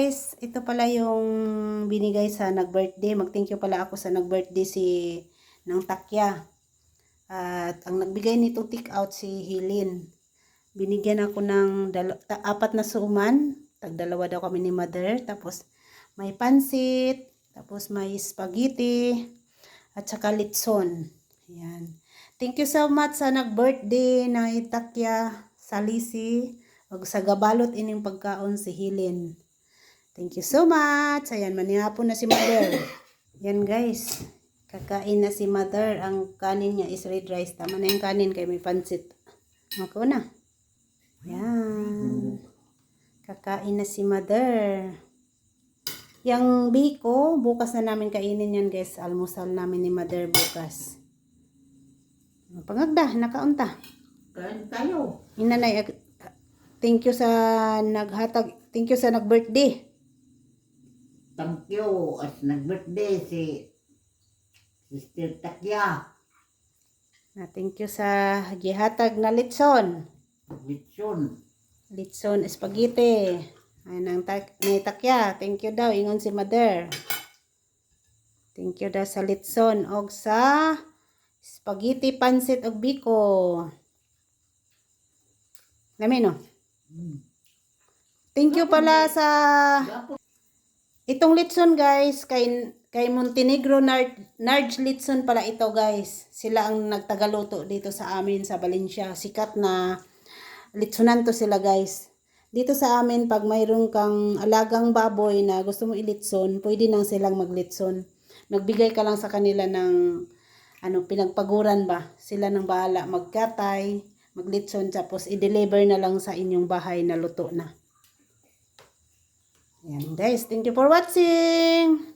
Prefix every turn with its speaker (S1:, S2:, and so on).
S1: Guys, ito pala yung binigay sa nag-birthday. Mag-thank you pala ako sa nag-birthday ng Takya. At ang nagbigay nitong take-out si Hilin. Binigyan ako ng 4 na suman. Tag-2 daw kami ni Mother. Tapos may pansit. Tapos may spaghetti. At saka litson. Ayan. Thank you so much sa nag-birthday na Takya Salisi. Wag sa gabalot ining pagkaon si Hilin. Thank you so much. Ayan, manihapon na si Mother. Yan guys. Kakain na si Mother. Ang kanin niya is red rice. Tama na yung kanin kay may pansit. Ako na. Yan. Kakain na si Mother. Yang biko, bukas na namin kainin yan guys. Almusal namin ni Mother bukas. Pangagda, nakaunta.
S2: Kain tayo.
S1: Inanay, thank you sa naghatag. Thank you sa nag-birthday.
S2: Thank you. At nag-birthday si Sister Takya.
S1: Thank you sa gihatag na litson.
S2: Litson.
S1: Litson spaghetti. Ay nang Takya. Thank you daw. Ingon si Mother. Thank you daw sa litson. Og sa spaghetti, pansit, og biko. Lami no? Thank you pala sa itong litson guys. Kay Montenegro Narj Litson pala ito guys. Sila ang nagtagaluto dito sa amin sa Valencia. Sikat na litsonan to sila guys. Dito sa amin pag mayroon kang alagang baboy na gusto mo ilitson, pwede nang silang maglitson. Nagbigay ka lang sa kanila ng pinagpaguran ba. Sila nang bahala magkatay, maglitson tapos i-deliver na lang sa inyong bahay na luto na. Yan guys, thank you for watching.